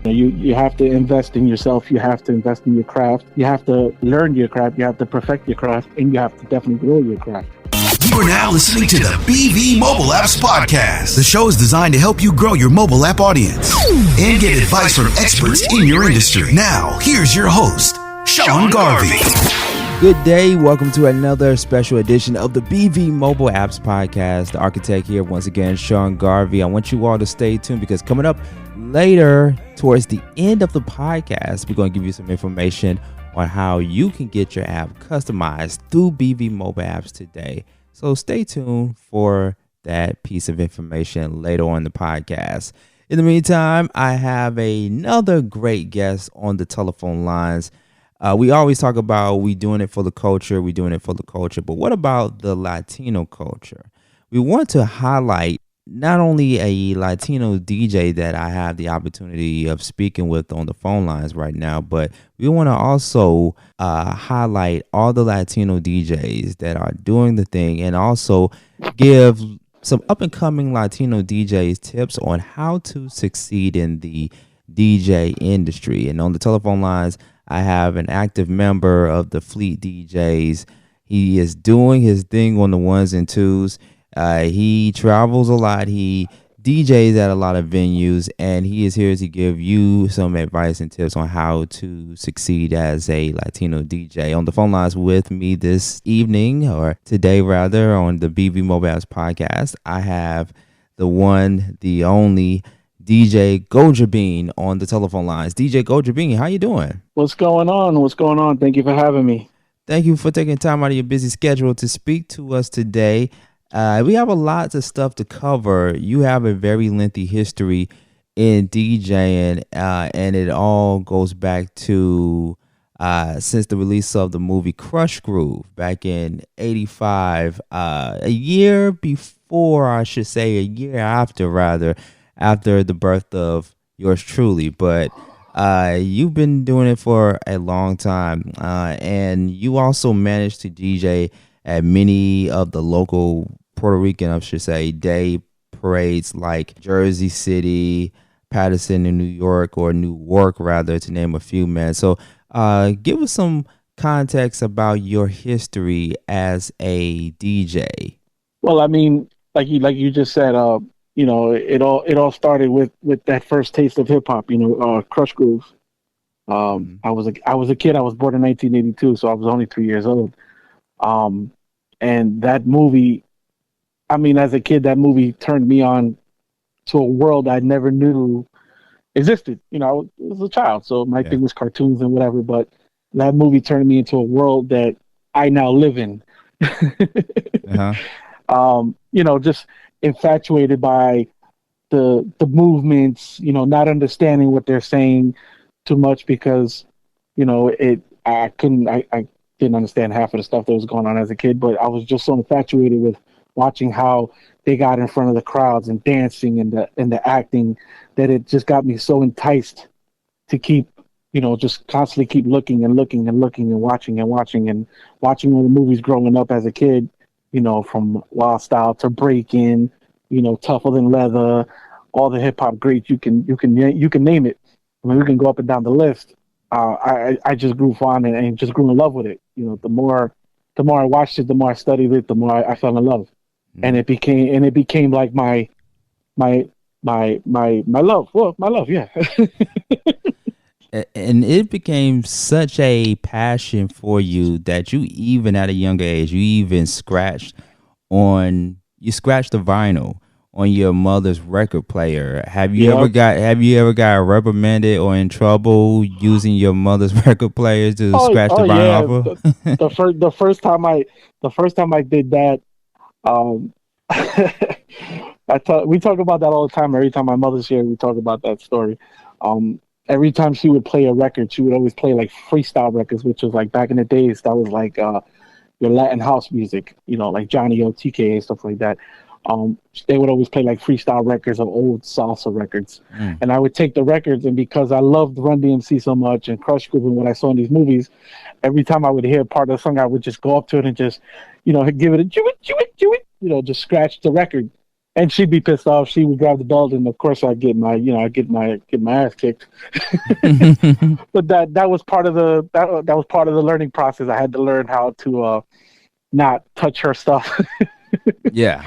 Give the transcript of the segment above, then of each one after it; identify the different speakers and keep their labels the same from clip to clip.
Speaker 1: You have to invest in yourself. You have to invest in your craft. You have to learn your craft. You have to perfect your craft, and you have to definitely grow your craft.
Speaker 2: You are now listening to the BV Mobile Apps Podcast. The show is designed to help you grow your mobile app audience and get advice from experts in your industry. Now, here's your host, Sean Garvey.
Speaker 3: Good day. Welcome to another special edition of the BV Mobile Apps Podcast. The architect here once again, Sean Garvey. I want you all to stay tuned because coming up later towards the end of the podcast, we're going to give you some information on how you can get your app customized through BV Mobile Apps today. So stay tuned for that piece of information later on in the podcast. In the meantime, I have another great guest on the telephone lines. We always talk about we doing it for the culture, but what about the Latino culture? We want to highlight not only a Latino DJ that I have the opportunity of speaking with on the phone lines right now, but we want to also highlight all the Latino DJs that are doing the thing and also give some up-and-coming Latino DJs tips on how to succeed in the DJ industry. And on the telephone lines, I have an active member of the Fleet DJs. He is doing his thing on the ones and twos. He travels a lot. He DJs at a lot of venues, and he is here to give you some advice and tips on how to succeed as a Latino DJ. On the phone lines with me this evening, or today rather, on the BV Mobile Apps Podcast, I have the one, the only DJ Gojabean on the telephone lines. DJ Gojabean, how you doing?
Speaker 1: What's going on? Thank you for having me.
Speaker 3: Thank you for taking time out of your busy schedule to speak to us today. We have a lot of stuff to cover. You have a very lengthy history in DJing, and it all goes back to since the release of the movie Crush Groove back in '85, a year before, I should say, a year after, rather, after the birth of yours truly. But you've been doing it for a long time, and you also managed to DJ at many of the local Puerto Rican, I should say, day parades like Jersey City, Patterson in New York, or Newark rather, to name a few, man. So give us some context about your history as a DJ.
Speaker 1: Well, I mean, like you just said, it all started with that first taste of hip hop, Crush Groove. I was a kid. I was born in 1982, so I was only 3 years old. And that movie, I mean, as a kid, that movie turned me on to a world I never knew existed. I was a child, so my thing was cartoons and whatever, but that movie turned me into a world that I now live in. Just infatuated by the movements, not understanding what they're saying too much because, I didn't understand half of the stuff that was going on as a kid, but I was just so infatuated with watching how they got in front of the crowds and dancing and the acting that it just got me so enticed to keep, just constantly keep looking and watching all the movies growing up as a kid, from Wild Style to Breakin', Tougher Than Leather, all the hip hop greats you can name it. I mean, we can go up and down the list. I just grew fond and just grew in love with it. The more I watched it, the more I studied it, the more I fell in love, and it became like my love. Well, my love, yeah.
Speaker 3: And it became such a passion for you that you even at a younger age, you even scratched the vinyl on your mother's record player. Have you ever got reprimanded or in trouble using your mother's record players to scratch the vinyl off of?
Speaker 1: The first time I did that, we talk about that all the time. Every time my mother's here, we talk about that story. Every time she would play a record, she would always play like freestyle records, which was like back in the days, that was like your Latin house music, like Johnny O, TK, stuff like that. They would always play like freestyle records of old salsa records. And I would take the records, and because I loved Run DMC so much and Crush Groove and what I saw in these movies, every time I would hear part of the song, I would just go up to it and just, give it a chew it, just scratch the record. And she'd be pissed off. She would grab the belt, and of course, I get my ass kicked. But that was part of that was part of the learning process. I had to learn how to not touch her stuff.
Speaker 3: Yeah,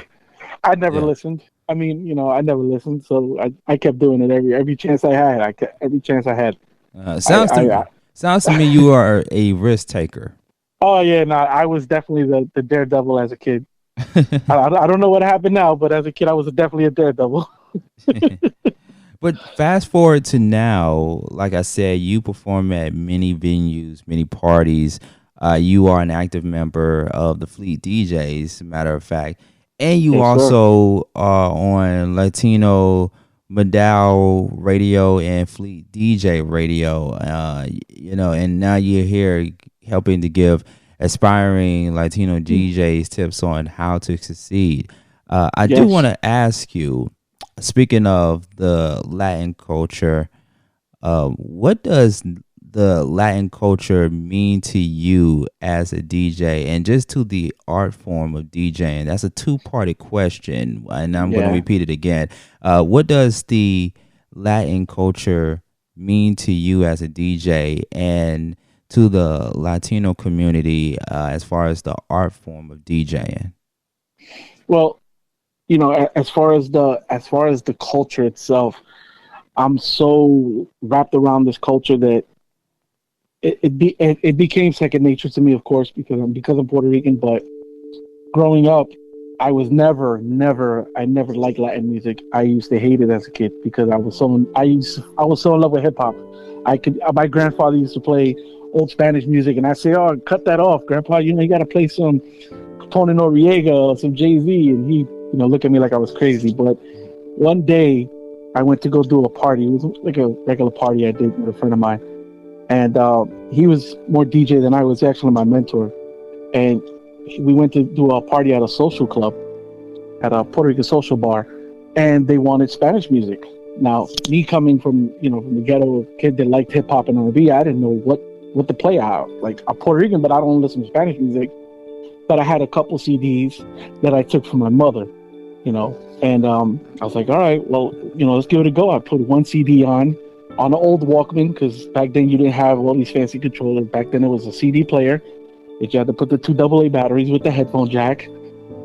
Speaker 1: I never
Speaker 3: yeah.
Speaker 1: listened. I mean, I never listened, so I kept doing it every chance I had. Every chance I had.
Speaker 3: Sounds to
Speaker 1: I
Speaker 3: sounds to me you are a risk taker.
Speaker 1: oh yeah, no, I was definitely the daredevil as a kid. I don't know what happened now, but as a kid, I was definitely a daredevil.
Speaker 3: But fast forward to now, like I said, you perform at many venues, many parties. You are an active member of the Fleet DJs, matter of fact, and you
Speaker 1: Yes, sir.
Speaker 3: also are on Latino Medal Radio and Fleet DJ Radio. And now you're here helping to give aspiring Latino DJs tips on how to succeed. I do
Speaker 1: Yes.
Speaker 3: want to ask you. Speaking of the Latin culture, what does the Latin culture mean to you as a DJ and just to the art form of DJing? That's a two-parted question, and I'm going to
Speaker 1: Yeah.
Speaker 3: repeat it again. What does the Latin culture mean to you as a DJ and to the Latino community as far as the art form of DJing?
Speaker 1: Well, as far as the culture itself, I'm so wrapped around this culture that it became second nature to me, of course, because I'm Puerto Rican. But growing up, I never liked Latin music. I used to hate it as a kid because I was so in love with hip hop. My grandfather used to play old Spanish music, and I say, "Oh, cut that off, Grandpa. You got to play some Tony Noriega or some Jay-Z," and he look at me like I was crazy. But one day, I went to go do a party. It was like a regular party I did with a friend of mine, and he was more DJ than I was. Actually, my mentor, and we went to do a party at a social club, at a Puerto Rican social bar, and they wanted Spanish music. Now, me coming from the ghetto kid that liked hip hop and R&B, I didn't know what to play out. Like, I'm Puerto Rican, but I don't listen to Spanish music. But I had a couple CDs that I took from my mother, and I was like, all right, well, let's give it a go. I put one CD on an old Walkman, because back then you didn't have all these fancy controllers. Back then it was a CD player that you had to put the two AA batteries with the headphone jack,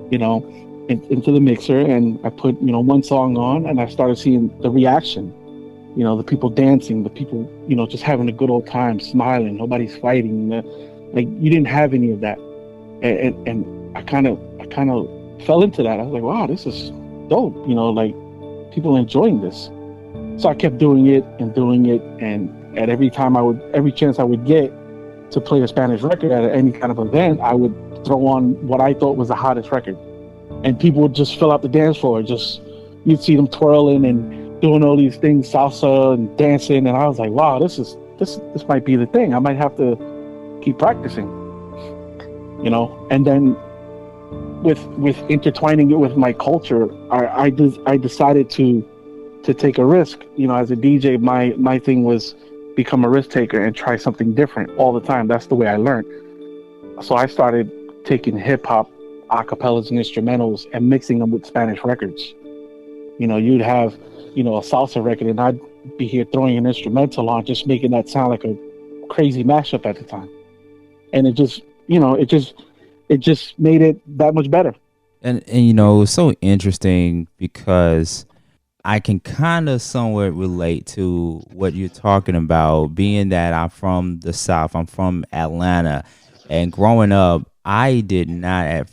Speaker 1: into the mixer. And I put, one song on, and I started seeing the reaction, the people dancing, the people, just having a good old time, smiling, nobody's fighting. Like, you didn't have any of that. And I kind of fell into that. I was like, wow, this is dope. Like, people enjoying this. So I kept doing it, and at every chance I would get to play a Spanish record at any kind of event, I would throw on what I thought was the hottest record, and people would just fill out the dance floor. You'd see them twirling and doing all these things, salsa and dancing, and I was like, wow, this might be the thing. I might have to keep practicing, and then with intertwining it with my culture, I decided to take a risk. As a DJ, my thing was become a risk taker and try something different all the time. That's the way I learned. So I started taking hip hop acapellas and instrumentals and mixing them with Spanish records. You'd have a salsa record, and I'd be here throwing an instrumental on, just making that sound like a crazy mashup at the time. And it just made it that much better.
Speaker 3: And it was so interesting because I can kind of somewhat relate to what you're talking about, being that I'm from the South. I'm from Atlanta, and growing up, I did not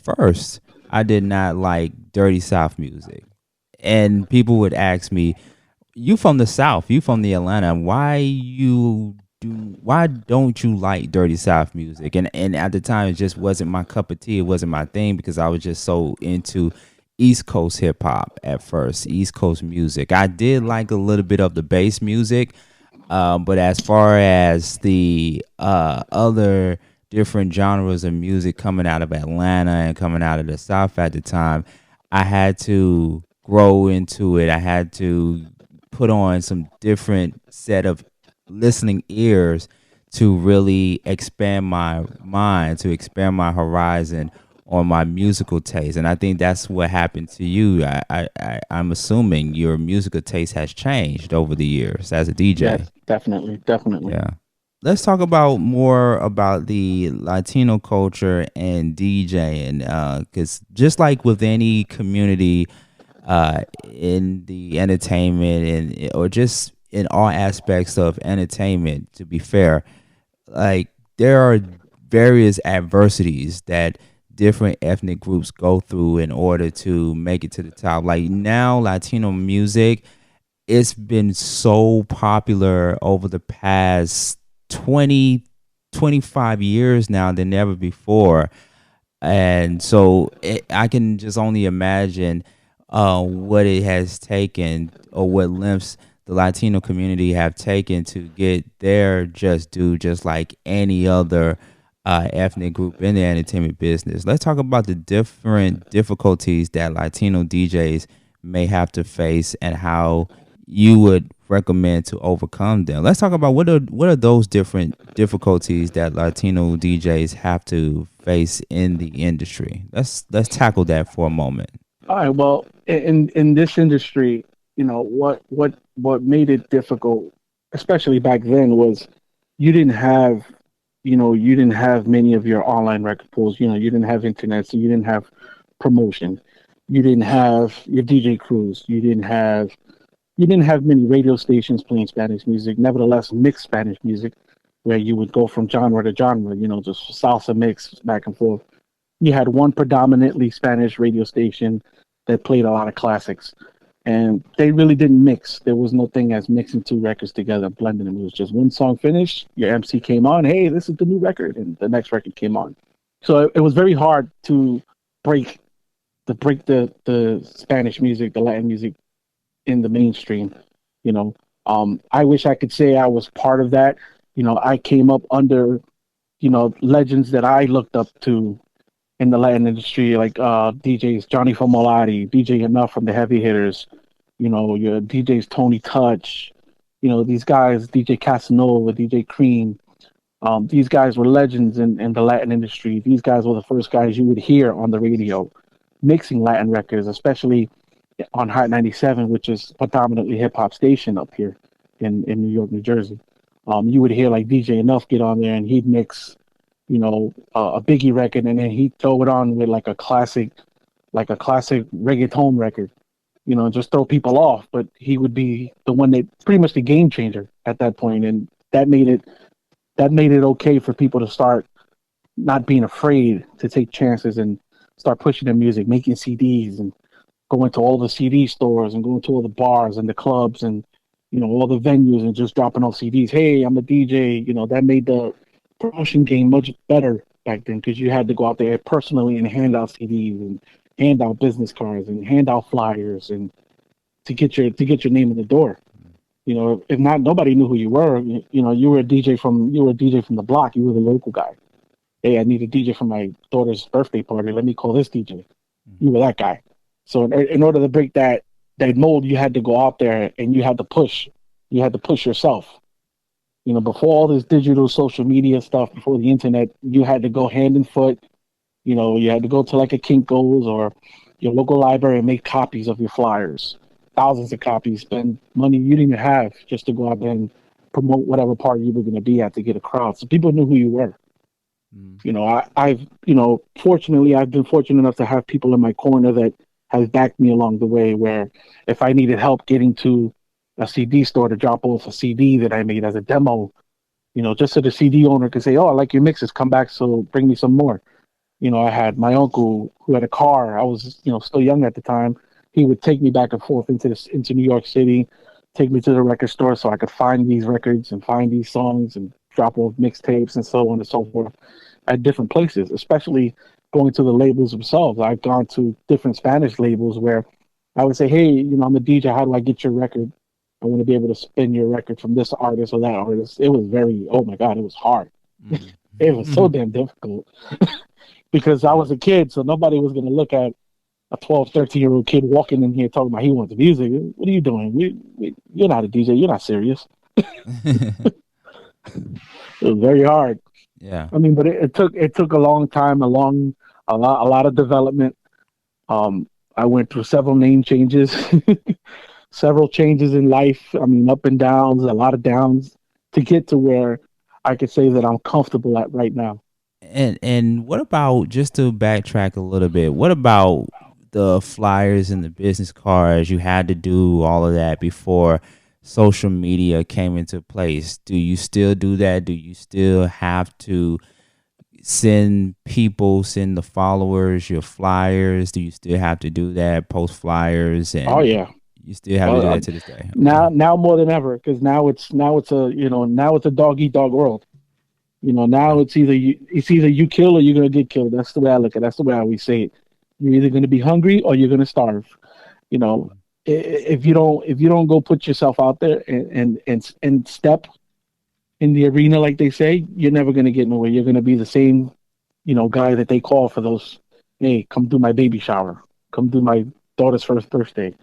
Speaker 3: like dirty South music. And people would ask me, "You from the South? You from the Atlanta? Why don't you like dirty South music?" And at the time, it just wasn't my cup of tea. It wasn't my thing because I was just so into East Coast hip hop at first, East Coast music. I did like a little bit of the bass music, but as far as the other different genres of music coming out of Atlanta and coming out of the South at the time, I had to grow into it. I had to put on some different set of listening ears to really expand my mind, to expand my horizon on my musical taste. And I think that's what happened to you. I'm assuming your musical taste has changed over the years as a DJ.
Speaker 1: Yes, definitely.
Speaker 3: Yeah. Let's talk about more about the Latino culture and DJing, because just like with any community in the entertainment and or just in all aspects of entertainment, to be fair, like there are various adversities that different ethnic groups go through in order to make it to the top. Like now, Latino music, it's been so popular over the past 20, 25 years now than ever before. And so I can just only imagine what it has taken or what lengths the Latino community have taken to get their just due, just like any other ethnic group in the entertainment business. Let's talk about the different difficulties that Latino DJs may have to face and how you would recommend to overcome them. Let's talk about what are those different difficulties that Latino DJs have to face in the industry. Let's tackle that for a moment.
Speaker 1: All right. Well, in this industry, what made it difficult, especially back then, was you didn't have, you didn't have many of your online record pools. You didn't have internet, so you didn't have promotion. You didn't have your DJ crews. You didn't have many radio stations playing Spanish music. Nevertheless, mixed Spanish music, where you would go from genre to genre. Just salsa mix back and forth. You had one predominantly Spanish radio station that played a lot of classics, and they really didn't mix. There was no thing as mixing two records together, blending them. It was just one song finished, your MC came on, hey, this is the new record, and the next record came on. So it was very hard to break the Spanish music, the Latin music in the mainstream. I wish I could say I was part of that. I came up under, legends that I looked up to in the Latin industry, like DJs Johnny Famolari, DJ Enough from the Heavy Hitters, your DJs Tony Touch, these guys, DJ Casanova, DJ Cream. These guys were legends in the Latin industry. These guys were the first guys you would hear on the radio mixing Latin records, especially on Hot 97, which is predominantly hip hop station up here in New York, New Jersey. You would hear like DJ Enough get on there and he'd mix, a Biggie record, and then he'd throw it on with like a classic reggaeton record, just throw people off. But he would be the one that pretty much the game changer at that point, and that made it okay for people to start not being afraid to take chances and start pushing their music, making CDs and going to all the CD stores and going to all the bars and the clubs and, all the venues and just dropping off CDs. Hey, I'm a DJ. That made the promotion game much better back then, because you had to go out there personally and hand out CDs and hand out business cards and hand out flyers and to get your name in the door. If not, nobody knew who you were. You were a DJ from the block. You were the local guy. Hey, I need a DJ for my daughter's birthday party. Let me call this DJ. You were that guy. So in order to break that mold, you had to go out there and you had to push. You had to push yourself. Before all this digital social media stuff, before the internet, you had to go hand and foot. You had to go to like a Kinko's or your local library and make copies of your flyers. Thousands of copies, spend money you didn't even have just to go out there and promote whatever party you were going to be at to get a crowd. So people knew who you were. Fortunately, I've been fortunate enough to have people in my corner that have backed me along the way, where if I needed help getting to a CD store to drop off a CD that I made as a demo, just so the CD owner could say, oh, I like your mixes, come back, so bring me some more. I had my uncle who had a car. I was, still young at the time. He would take me back and forth into New York City, take me to the record store so I could find these records and find these songs and drop off mixtapes and so on and so forth at different places, especially going to the labels themselves. I've gone to different Spanish labels where I would say, hey, I'm a DJ. How do I get your record? I want to be able to spin your record from this artist or that artist. It was oh my God, it was hard. It was so damn difficult because I was a kid, so nobody was going to look at a 12, 13-year-old kid walking in here talking about he wants music. What are you doing? You're not a DJ. You're not serious. It was very hard.
Speaker 3: Yeah.
Speaker 1: I mean, but it took a long time, a long a lot of development. I went through several name changes, several changes in life. I mean, up and downs, a lot of downs to get to where I could say that I'm comfortable at right now.
Speaker 3: And what about, just to backtrack a little bit, what about the flyers and the business cards? You had to do all of that before social media came into place. Do you still do that? Do you still have to send the followers your flyers? Do you still have to do that, post flyers,
Speaker 1: Oh
Speaker 3: and
Speaker 1: yeah.
Speaker 3: you still have to do that to this day? Okay.
Speaker 1: Now more than ever, because now it's a now it's a dog eat dog world. Now
Speaker 3: Yeah.
Speaker 1: it's either you kill or you're gonna get killed. That's the way I look at it. That's the way I always say it. You're either gonna be hungry or you're gonna starve. You know, if you don't go put yourself out there and step in the arena like they say, you're never gonna get nowhere. You're gonna be the same, guy that they call for those. Hey, come do my baby shower. Come do my daughter's first birthday.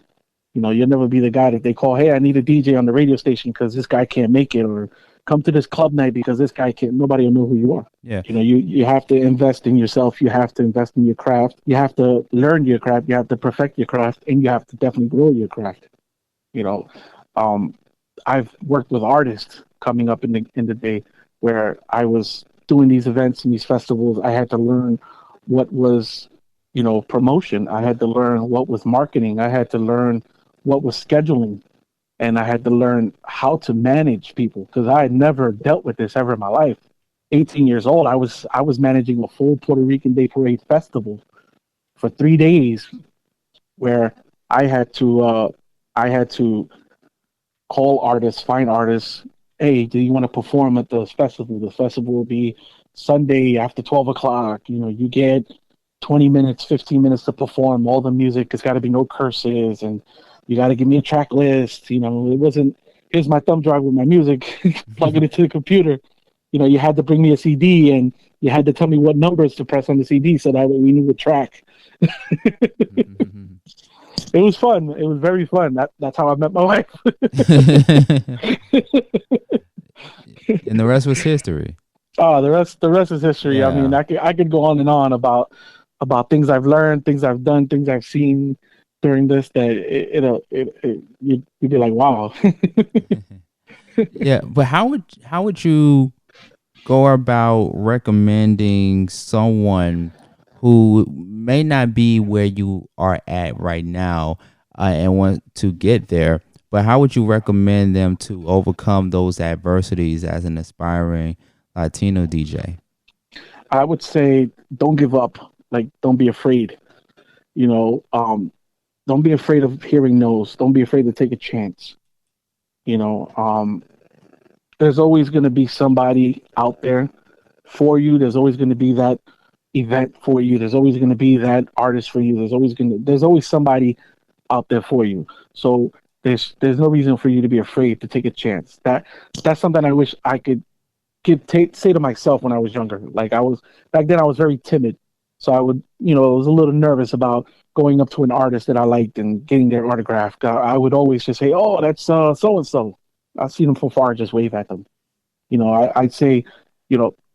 Speaker 1: You'll never be the guy that they call. Hey, I need a DJ on the radio station because this guy can't make it, or come to this club night because this guy can't. Nobody will know who you are.
Speaker 3: Yeah.
Speaker 1: You have to invest in yourself. You have to invest in your craft. You have to learn your craft. You have to perfect your craft, and you have to definitely grow your craft. You know, um, I've worked with artists coming up in the day where I was doing these events and these festivals. I had to learn what was, promotion. I had to learn what was marketing. I had to learn what was scheduling, and I had to learn how to manage people because I had never dealt with this ever in my life. 18 years old, I was managing a full Puerto Rican Day Parade festival for 3 days, where I had to call artists, find artists. Hey, do you want to perform at the festival? The festival will be Sunday after 12 o'clock. You get 20 minutes, 15 minutes to perform all the music. It's got to be no curses, and you got to give me a track list. It wasn't, here's my thumb drive with my music, plug it into the computer. You had to bring me a CD, and you had to tell me what numbers to press on the CD so that way we knew the track. It was fun. It was very fun. That's how I met my wife.
Speaker 3: And the rest was history.
Speaker 1: Oh, the rest is history.
Speaker 3: Yeah.
Speaker 1: I mean, I could go on and on about things I've learned, things I've done, things I've seen during this. That you'd be like, wow.
Speaker 3: Yeah, but how would you go about recommending someone who may not be where you are at right now and want to get there, but how would you recommend them to overcome those adversities as an aspiring Latino DJ?
Speaker 1: I would say don't give up. Like, don't be afraid. Don't be afraid of hearing no's. Don't be afraid to take a chance. There's always going to be somebody out there for you. There's always going to be that event for you. There's always going to be that artist for you. There's always somebody out there for you. So there's no reason for you to be afraid to take a chance. That's something I wish I could say to myself when I was younger. Like, back then I was very timid. So I was a little nervous about going up to an artist that I liked and getting their autograph. I would always just say, "Oh, that's so and so." I see them from far, just wave at them. I'd say,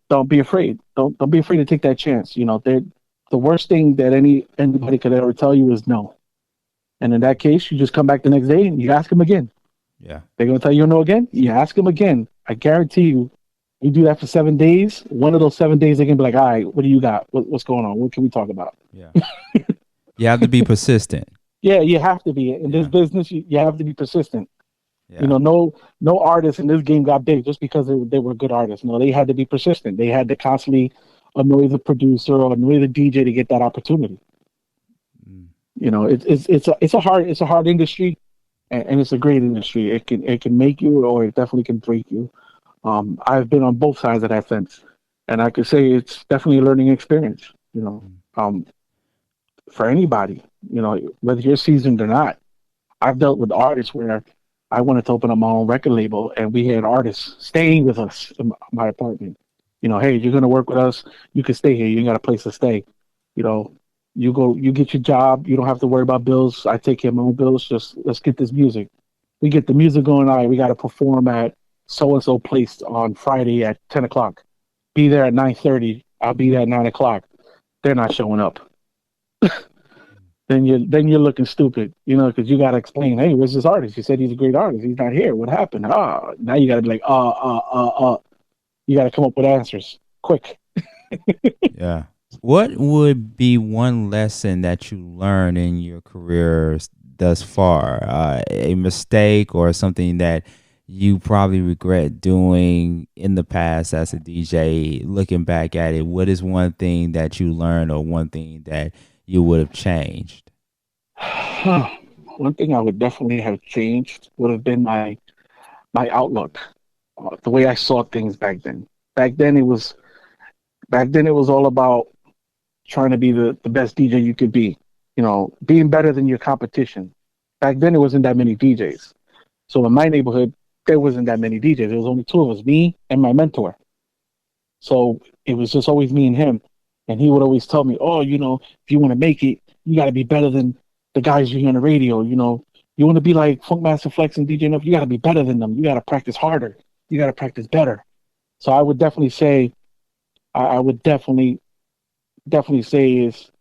Speaker 1: don't be afraid. Don't be afraid to take that chance. The worst thing that anybody could ever tell you is no. And in that case, you just come back the next day and you ask them again.
Speaker 3: Yeah.
Speaker 1: They're gonna tell you no again. You ask them again. I guarantee you. You do that for 7 days. One of those 7 days, they're gonna be like, "All right, what do you got? What's going on? What can we talk about?"
Speaker 3: Yeah. You have to be persistent.
Speaker 1: Yeah, you have to be in this business. You have to be persistent.
Speaker 3: Yeah.
Speaker 1: No artists in this game got big just because they were good artists. No, they had to be persistent. They had to constantly annoy the producer or annoy the DJ to get that opportunity. Mm. It's a hard industry, and it's a great industry. It can make you, or it definitely can break you. I've been on both sides of that fence, and I could say it's definitely a learning experience. For anybody, whether you're seasoned or not. I've dealt with artists where I wanted to open up my own record label, and we had artists staying with us in my apartment. Hey, you're gonna work with us. You can stay here. You ain't got a place to stay. You get your job. You don't have to worry about bills. I take care of my own bills. Just let's get this music. We get the music going. All right, we got to perform at so-and-so place on Friday at 10 o'clock. Be there at 9:30. I'll be there at 9 o'clock. they're not showing up. Then you're looking stupid, because you got to explain, hey, where's this artist? You said he's a great artist. He's not here. What happened? Now you got to be like, you got to come up with answers quick.
Speaker 3: Yeah. What would be one lesson that you learned in your career thus far? A mistake or something that you probably regret doing in the past as a DJ, looking back at it? What is one thing that you learned or one thing that you would have changed?
Speaker 1: One thing I would definitely have changed would have been my outlook, the way I saw things back then. Back then it was back then it was all about trying to be the best DJ you could be, being better than your competition. Back then it wasn't that many DJs. So in my neighborhood, there wasn't that many DJs. There was only two of us, me and my mentor. So it was just always me and him. And he would always tell me, oh, if you want to make it, you got to be better than the guys you hear on the radio. You want to be like Funkmaster Flex and DJ Enough, you got to be better than them. You got to practice harder. You got to practice better. So I would definitely say, I would definitely say is,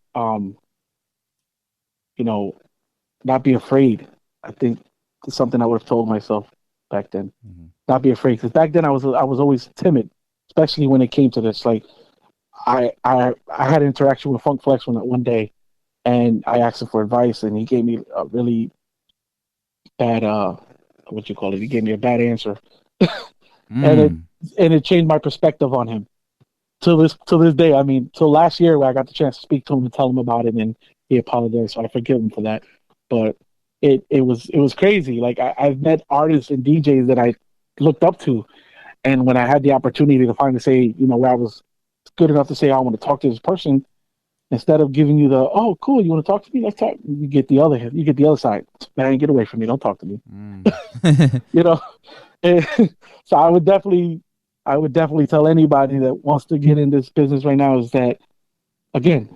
Speaker 1: not be afraid. I think it's something I would have told myself back then. Mm-hmm. Not be afraid, because back then I was always timid, especially when it came to this. Like I had an interaction with Funk Flex one day, and I asked him for advice, and he gave me a really bad he gave me a bad answer, and it changed my perspective on him. Till this day, I mean, till last year where I got the chance to speak to him and tell him about it, and he apologized, so I forgive him for that. But it was crazy. Like I've met artists and DJs that I looked up to, and when I had the opportunity to finally say, where I was good enough to say I want to talk to this person, instead of giving you the, oh cool, you want to talk to me, let's talk, you get the other side. Man, get away from me, don't talk to me. So I would definitely tell anybody that wants to get in this business right now is that, again,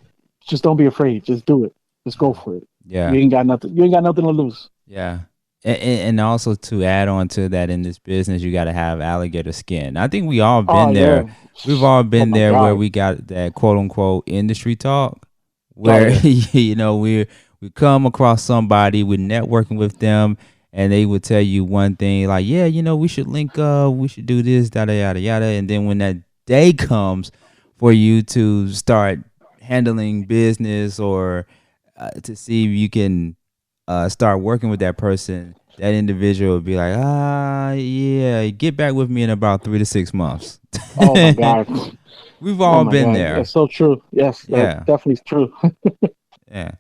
Speaker 1: just don't be afraid. Just do it. Just go for it.
Speaker 3: Yeah.
Speaker 1: You ain't got nothing to lose.
Speaker 3: Yeah. And also to add on to that, in this business, you got to have alligator skin. I think we all been there. Yeah. We've all been there where we got that quote unquote industry talk where, we come across somebody, we're networking with them, and they would tell you one thing like, yeah, we should link up, we should do this, yada, yada, yada. And then when that day comes for you to start handling business or to see if you can start working with that person, that individual would be like, yeah, get back with me in about 3 to 6 months.
Speaker 1: Oh my God.
Speaker 3: We've all been there.
Speaker 1: That's so true. Yes, that definitely is true.
Speaker 3: Yeah.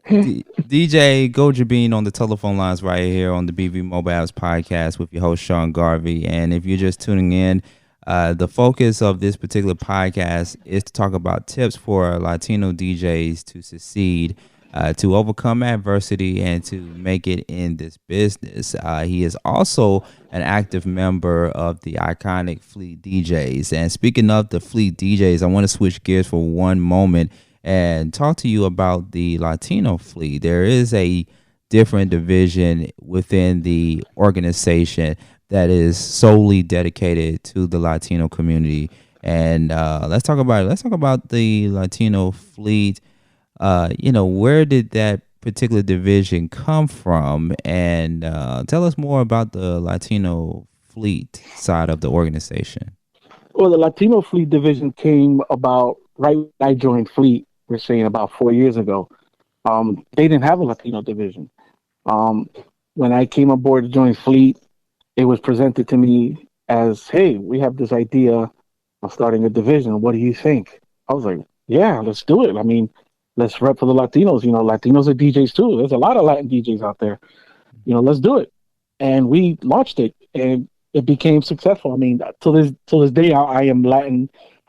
Speaker 3: DJ Gojabean on the telephone lines right here on the BV Mobile Apps podcast with your host, Sean Garvey. And if you're just tuning in, the focus of this particular podcast is to talk about tips for Latino DJs to succeed, to overcome adversity, and to make it in this business. He is also an active member of the iconic Fleet DJs. And speaking of the Fleet DJs, I want to switch gears for one moment and talk to you about the Latino Fleet. There is a different division within the organization that is solely dedicated to the Latino community. And let's talk about it. Let's talk about the Latino Fleet. Where did that particular division come from? And tell us more about the Latino Fleet side of the organization.
Speaker 1: Well, the Latino Fleet division came about right when I joined Fleet. We're saying about 4 years ago. They didn't have a Latino division. When I came aboard to join Fleet, it was presented to me as, hey, we have this idea of starting a division. What do you think? I was like, yeah, let's do it. I mean, let's rep for the Latinos. Latinos are DJs too. There's a lot of Latin DJs out there. Let's do it. And we launched it, and it became successful. I mean, till this day, I am Latin.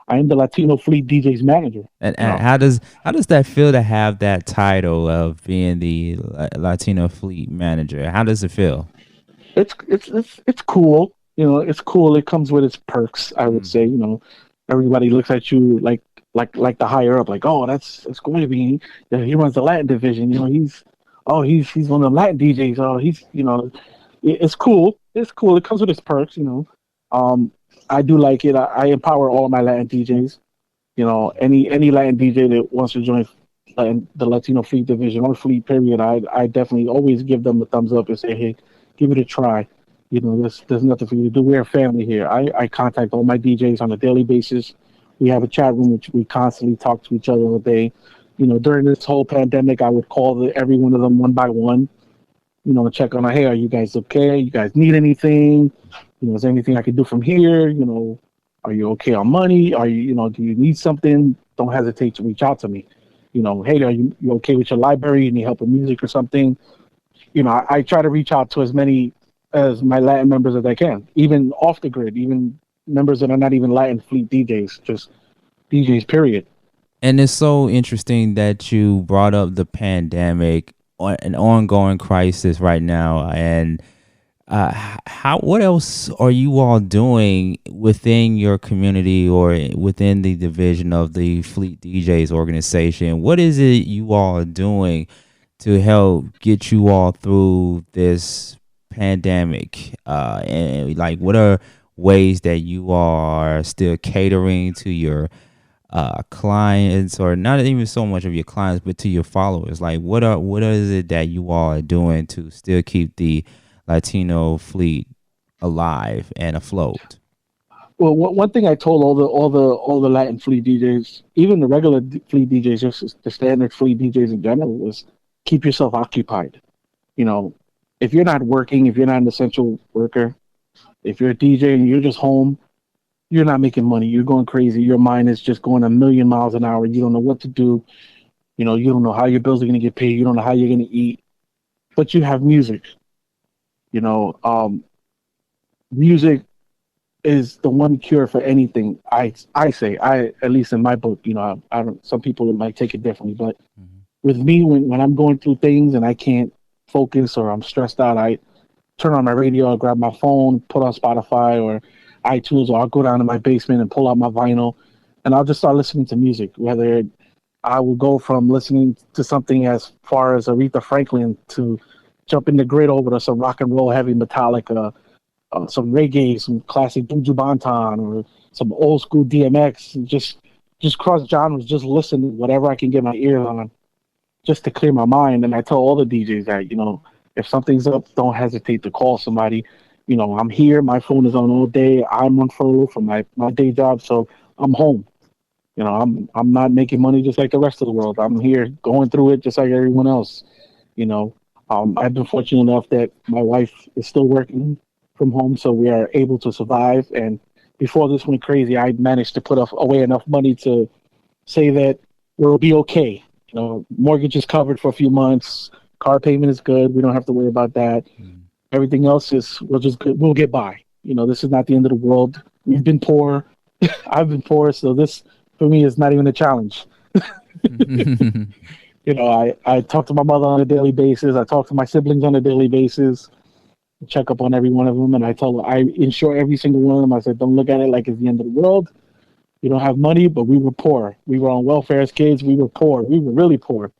Speaker 1: I am the Latino Fleet DJs manager.
Speaker 3: And how does that feel to have that title of being the Latino Fleet manager? How does it feel?
Speaker 1: It's cool. It's cool. It comes with its perks, I would say. Everybody looks at you like the higher up, like, oh, that's going to be. He runs the Latin division. He's one of the Latin DJs. Oh, it's cool. It's cool. It comes with its perks. I do like it. I empower all of my Latin DJs. Any Latin DJ that wants to join the Latino Fleet division or Fleet period, I definitely always give them a thumbs up and say, hey, give it a try. There's nothing for you to do. We're a family here. I contact all my DJs on a daily basis. We have a chat room which we constantly talk to each other all day. During this whole pandemic, I would call every one of them one by one, and check on, hey, are you guys okay? You guys need anything? Is there anything I can do from here? Are you okay on money? Do you need something? Don't hesitate to reach out to me. Hey, are you okay with your library? You need help with music or something? I try to reach out to as many as my Latin members as I can, even off the grid, even members that are not even Latin Fleet DJs, just DJs, period.
Speaker 3: And it's so interesting that you brought up the pandemic, an ongoing crisis right now, and what else are you all doing within your community or within the division of the Fleet DJs organization? What is it you all are doing to help get you all through this pandemic? And like, what are ways that you are still catering to your clients, or not even so much of your clients, but to your followers? Like, what is it that you all are doing to still keep the Latino Fleet alive and afloat?
Speaker 1: Well, one thing I told all the Latin Fleet DJs, even the regular Fleet DJs, just the standard Fleet DJs in general, was keep yourself occupied. If you're not working, if you're not an essential worker, if you're a DJ and you're just home, you're not making money. You're going crazy. Your mind is just going a million miles an hour. You don't know what to do. You don't know how your bills are going to get paid. You don't know how you're going to eat. But you have music. Music is the one cure for anything. I say, at least in my book. I don't. Some people might take it differently, but with me, when I'm going through things and I can't focus or I'm stressed out, I turn on my radio, I'll grab my phone, put on Spotify or iTunes, or I'll go down to my basement and pull out my vinyl, and I'll just start listening to music. Whether I will go from listening to something as far as Aretha Franklin to jumping the grid over to some rock and roll heavy Metallica, some reggae, some classic Buju Banton, or some old school DMX, and just cross genres, just listen to whatever I can get my ears on, just to clear my mind. And I tell all the DJs that, if something's up, don't hesitate to call somebody. I'm here. My phone is on all day. I'm on furlough from my day job, so I'm home. I'm not making money just like the rest of the world. I'm here going through it just like everyone else. I've been fortunate enough that my wife is still working from home, so we are able to survive. And before this went crazy, I managed to put away enough money to say that we'll be okay. Mortgage is covered for a few months. Car payment is good. We don't have to worry about that. Everything else we'll get by. This is not the end of the world. We've been poor. I've been poor, so this for me is not even a challenge. I talk to my mother on a daily basis. I talk to my siblings on a daily basis. Check up on every one of them, and I insure every single one of them. I said, don't look at it like it's the end of the world. We don't have money, but we were poor. We were on welfare as kids. We were poor. We were really poor.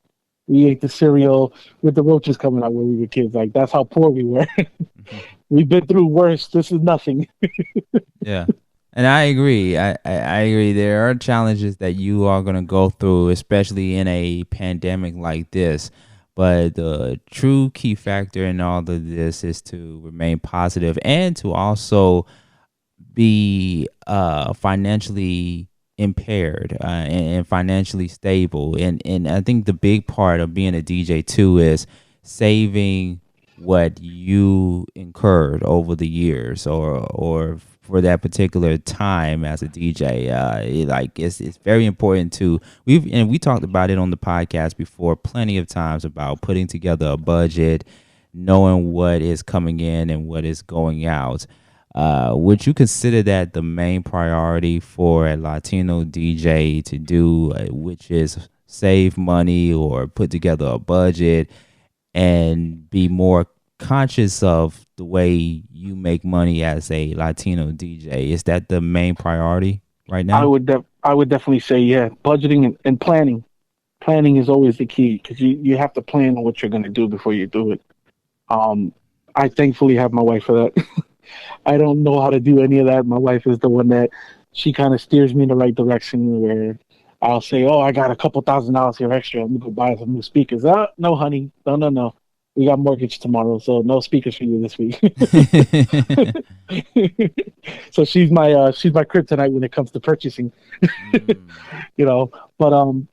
Speaker 1: We ate the cereal with the roaches coming out when we were kids. Like, that's how poor we were. We've been through worse. This is nothing.
Speaker 3: Yeah. And I agree. I agree. There are challenges that you are going to go through, especially in a pandemic like this. But the true key factor in all of this is to remain positive and to also be financially impaired and financially stable. And I think the big part of being a DJ too is saving what you incurred over the years or for that particular time as a DJ. It's very important to we talked about it on the podcast before plenty of times about putting together a budget, knowing what is coming in and what is going out. Would you consider that the main priority for a Latino DJ to do, which is save money or put together a budget and be more conscious of the way you make money as a Latino DJ? Is that the main priority right now?
Speaker 1: I would definitely say, yeah, budgeting and planning. Planning is always the key, because you have to plan on what you're going to do before you do it. I thankfully have my wife for that. I don't know how to do any of that. My wife is the one that she kind of steers me in the right direction, where I'll say, "Oh, I got a couple $1,000 here extra. I'm gonna go buy some new speakers." No, honey, no. We got mortgage tomorrow, so no speakers for you this week. So she's my kryptonite when it comes to purchasing.
Speaker 3: Mm,
Speaker 1: you know. But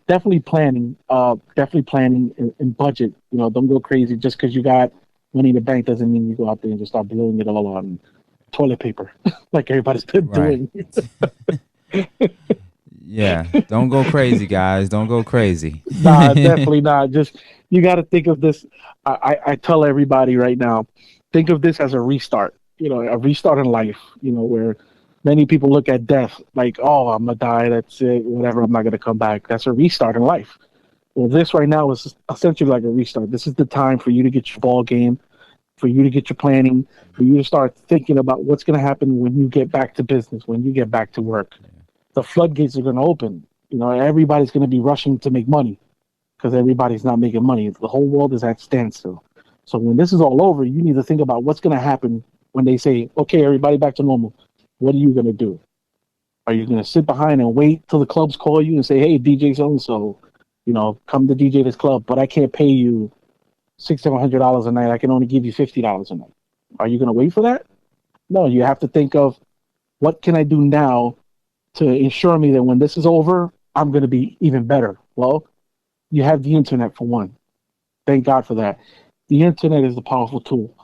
Speaker 1: definitely planning and budget. Don't go crazy just because you got money in the bank doesn't mean you go out there and just start blowing it all on toilet paper like everybody's been
Speaker 3: right.
Speaker 1: doing.
Speaker 3: Yeah. Don't go crazy, guys. Don't go crazy.
Speaker 1: Nah, definitely not. Just you got to think of this. I tell everybody right now, think of this as a restart. A restart in life. Where many people look at death like, oh, I'm gonna die. That's it. Whatever. I'm not gonna come back. That's a restart in life. Well, this right now is essentially like a restart. This is the time for you to get your ball game, for you to get your planning, for you to start thinking about what's going to happen when you get back to business, when you get back to work. The floodgates are going to open. Everybody's going to be rushing to make money because everybody's not making money. The whole world is at standstill. So when this is all over, you need to think about what's going to happen when they say, okay, everybody back to normal. What are you going to do? Are you going to sit behind and wait till the clubs call you and say, hey, DJ so-and-so, come to DJ this club, but I can't pay you $600-700 a night. I can only give you $50 a night. Are you going to wait for that? No, you have to think of what can I do now to ensure me that when this is over, I'm going to be even better. Well, you have the internet for one. Thank God for that. The internet is a powerful tool.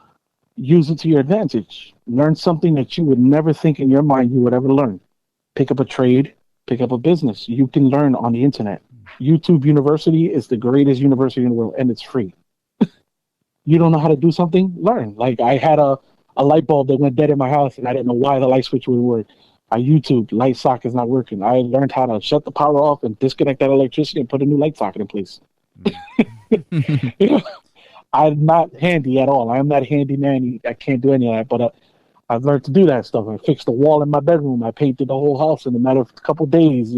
Speaker 1: Use it to your advantage. Learn something that you would never think in your mind you would ever learn. Pick up a trade, pick up a business. You can learn on the internet. YouTube University is the greatest university in the world, and it's free. You don't know how to do something? Learn. Like I had a light bulb that went dead in my house, and I didn't know why the light switch wouldn't work. I YouTube light socket is not working. I learned how to shut the power off and disconnect that electricity and put a new light socket in place. I'm not handy at all. I'm not handy man. I can't do any of that. But I've learned to do that stuff. I fixed the wall in my bedroom. I painted the whole house in a matter of a couple of days.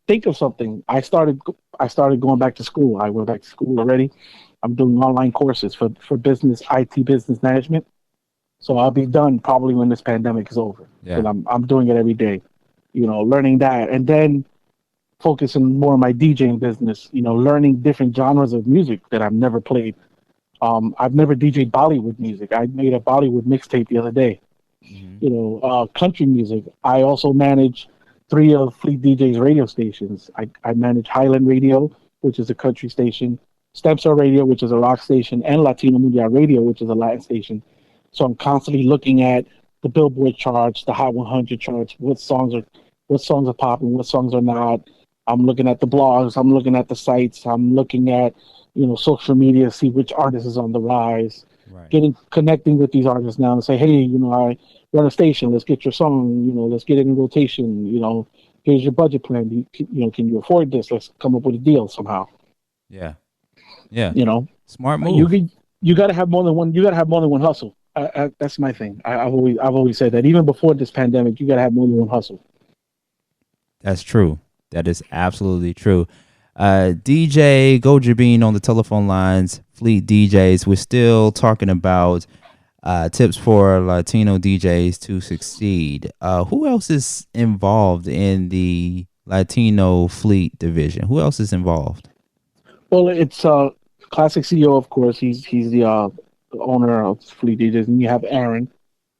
Speaker 1: Think of something. I started going back to school. I went back to school already. I'm doing online courses for business, IT business management. So I'll be done probably when this pandemic is over.
Speaker 3: Yeah.
Speaker 1: And I'm doing it every day, learning that. And then focusing more on my DJing business, learning different genres of music that I've never played. I've never DJed Bollywood music. I made a Bollywood mixtape the other day. Mm-hmm. Country music. I also manage 3 of Fleet DJs radio stations. I manage Highland Radio, which is a country station, Stem Cell Radio, which is a rock station, and Latino Mundial Radio, which is a Latin station. So I'm constantly looking at the Billboard charts, the Hot 100 charts, what songs are popping, what songs are not. I'm looking at the blogs, I'm looking at the sites, I'm looking at social media, see which artist is on the rise. Right. Connecting with these artists now and say, hey, I run a station. Let's get your song. Let's get it in rotation. Here's your budget plan. Can you afford this? Let's come up with a deal somehow.
Speaker 3: Yeah.
Speaker 1: Smart move. You got to have more than one. You got to have more than one hustle. That's my thing. I've always said that. Even before this pandemic, you got to have more than one hustle.
Speaker 3: That's true. That is absolutely true. DJ Gojabean on the telephone lines, Fleet DJs. We're still talking about tips for Latino DJs to succeed. Who else is involved in the Latino Fleet division? Who else is involved?
Speaker 1: Well, it's Classic CEO, of course. He's the owner of Fleet DJs, and you have Aaron,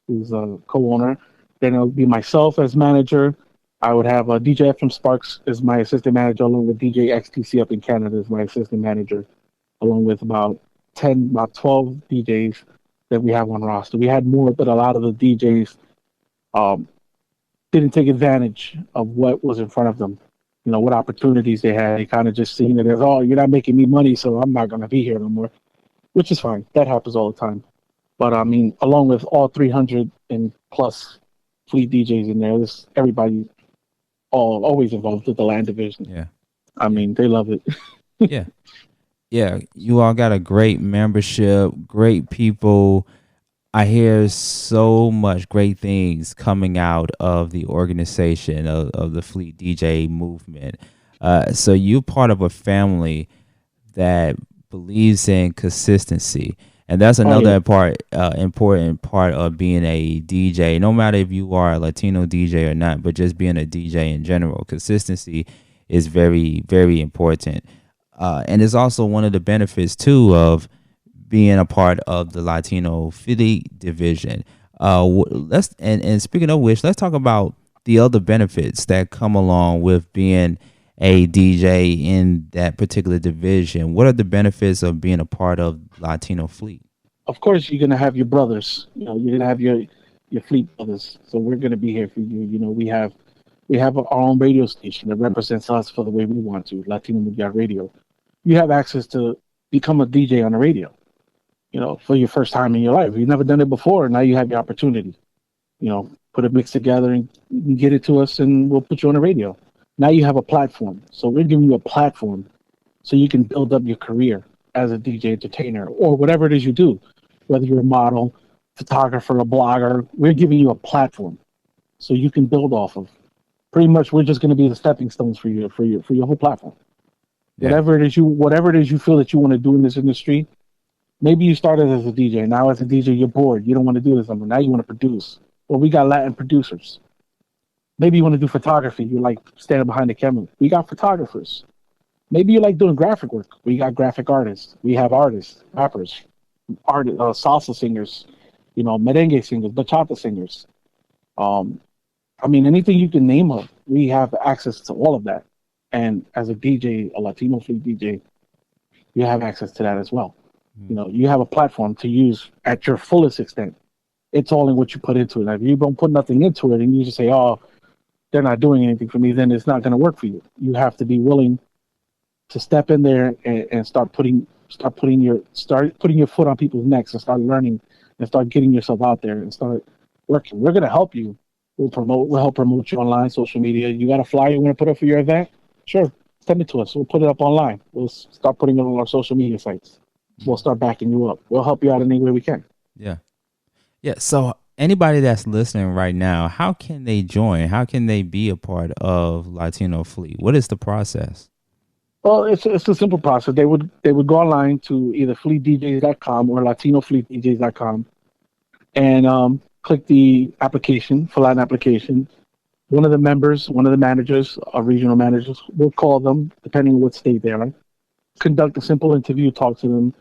Speaker 1: who's a co-owner. Then it'll be myself as manager. I would have DJ from Sparks as my assistant manager, along with DJ XTC up in Canada as my assistant manager, along with about 12 DJs that we have on roster. We had more, but a lot of the DJs didn't take advantage of what was in front of them. What opportunities they had. They kind of just seen it as, oh, you're not making me money, so I'm not going to be here no more, which is fine. That happens all the time. But I mean, along with all 300 and plus Fleet DJs in there, everybody always involved with the land division.
Speaker 3: Yeah.
Speaker 1: I mean, they love it.
Speaker 3: Yeah. You all got a great membership, great people. I hear so much great things coming out of the organization of the Fleet DJ movement. So you're part of a family that believes in consistency. And that's
Speaker 1: Oh yeah,
Speaker 3: another important part of being a DJ. No matter if you are a Latino DJ or not, but just being a DJ in general, consistency is very, very important. And it's also one of the benefits too of being a part of the Latino Fleet division. Let's and speaking of which, let's talk about the other benefits that come along with being a DJ in that particular division. What are the benefits of being a part of Latino Fleet?
Speaker 1: of course you're gonna have your brothers. You know, you're gonna have your fleet brothers. So we're gonna be here for you. You know, we have our own radio station that represents us for the way we want to. Latino Media Radio. You have access to become a DJ on the radio. You know, for your first time in your life. You've never done it before. Now you have the opportunity. You know, put a mix together and you can get it to us, and we'll put you on the radio. Now you have a platform. So we're giving you a platform so you can build up your career as a DJ entertainer or whatever it is you do, whether you're a model, photographer, a blogger. We're giving you a platform so you can build off of. Pretty much, we're just going to be the stepping stones for your whole platform.
Speaker 3: Yeah.
Speaker 1: Whatever it is you feel that you want to do in this industry. Maybe you started as a DJ. Now as a DJ, you're bored. You don't want to do this anymore. Now you want to produce. Well, we got Latin producers. Maybe you want to do photography. You like standing behind the camera. We got photographers. Maybe you like doing graphic work. We got graphic artists. We have artists, rappers, salsa singers, you know, merengue singers, bachata singers. Um, I mean, anything you can name of, we have access to all of that. And as a DJ, a Latino Fleet DJ, you have access to that as well. You know, you have a platform to use at your fullest extent. It's all in what you put into it. Now, if you don't put nothing into it and you just say, "Oh, they're not doing anything for me," then it's not going to work for you. You have to be willing to step in there and start putting your foot on people's necks and start learning and start getting yourself out there and start working. We're going to help you. We'll help promote you online, social media. You got a flyer you want to put up for your event? Sure, send it to us. We'll put it up online. We'll start putting it on our social media sites. We'll start backing you up. We'll help you out in any way we can.
Speaker 3: Yeah. Yeah. So anybody that's listening right now, how can they join? How can they be a part of Latino Fleet? What is the process?
Speaker 1: Well, it's a simple process. They would go online to either fleetdjs.com or latinofleetdjs.com and click the application, fill out an application. One of the managers, or regional managers, will call them, depending on what state they're in, conduct a simple interview, talk to them.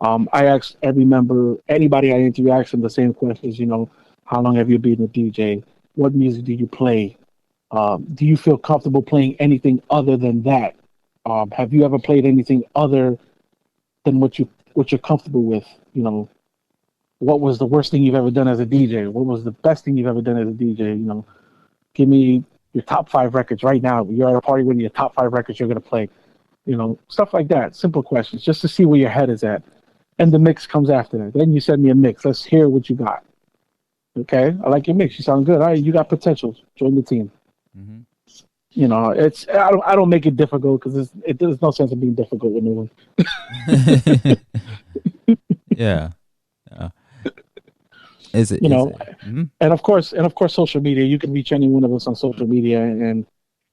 Speaker 1: I ask anybody I interview, I ask them the same questions. You know, how long have you been a DJ? What music do you play? Do you feel comfortable playing anything other than that? Have you ever played anything other than what you're comfortable with? You know, what was the worst thing you've ever done as a DJ? What was the best thing you've ever done as a DJ? You know, give me your top 5 records right now. You're at a party with your top 5 records you're gonna play. You know, stuff like that. Simple questions, just to see where your head is at. And the mix comes after that. Then you send me a mix. Let's hear what you got. Okay, I like your mix. You sound good. All right, you got potential. Join the team.
Speaker 3: Mm-hmm.
Speaker 1: You know, I don't make it difficult because there's no sense of being difficult with no one.
Speaker 3: Yeah. Is it?
Speaker 1: You know,
Speaker 3: Mm-hmm.
Speaker 1: and of course, social media. You can reach any one of us on social media and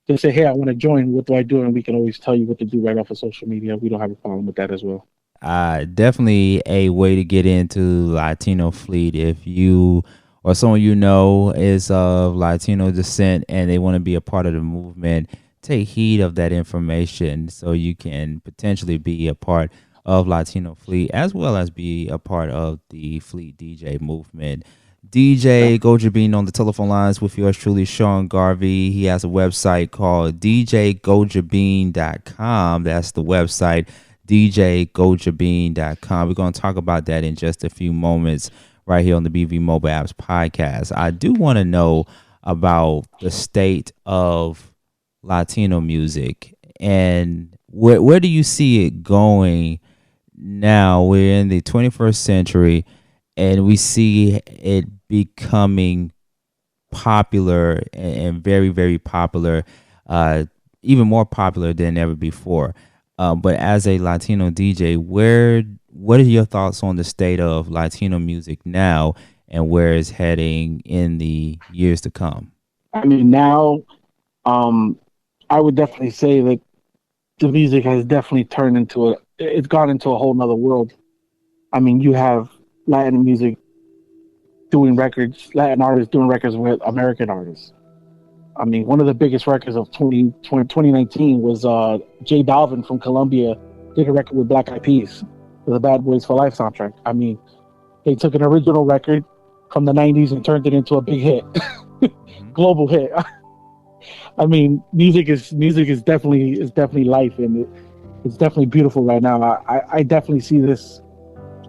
Speaker 1: just say, "Hey, I want to join. What do I do?" And we can always tell you what to do right off of social media. We don't have a problem with that as well.
Speaker 3: Definitely a way to get into Latino Fleet if you or someone you know is of Latino descent and they want to be a part of the movement. Take heed of that information so you can potentially be a part of Latino Fleet as well as be a part of the Fleet DJ movement. DJ Gojabean on the telephone lines with yours truly, Sean Garvey. He has a website called djgojabean.com. That's the website, djgojabean.com. We're going to talk about that in just a few moments right here on the BV Mobile Apps podcast. I do want to know about the state of Latino music and where do you see it going now? We're in the 21st century and we see it becoming popular and very, very popular, even more popular than ever before. But as a Latino DJ, what are your thoughts on the state of Latino music now and where it's heading in the years to come?
Speaker 1: I mean, now, I would definitely say that the music has definitely it's gone into a whole nother world. I mean, you have Latin music doing records, Latin artists doing records with American artists. I mean, one of the biggest records of 2019 was J Balvin from Colombia did a record with Black Eyed Peas for the Bad Boys for Life soundtrack. I mean, they took an original record from the 90s and turned it into a big hit, global hit. I mean, music is definitely life, and it's definitely beautiful right now. I definitely see this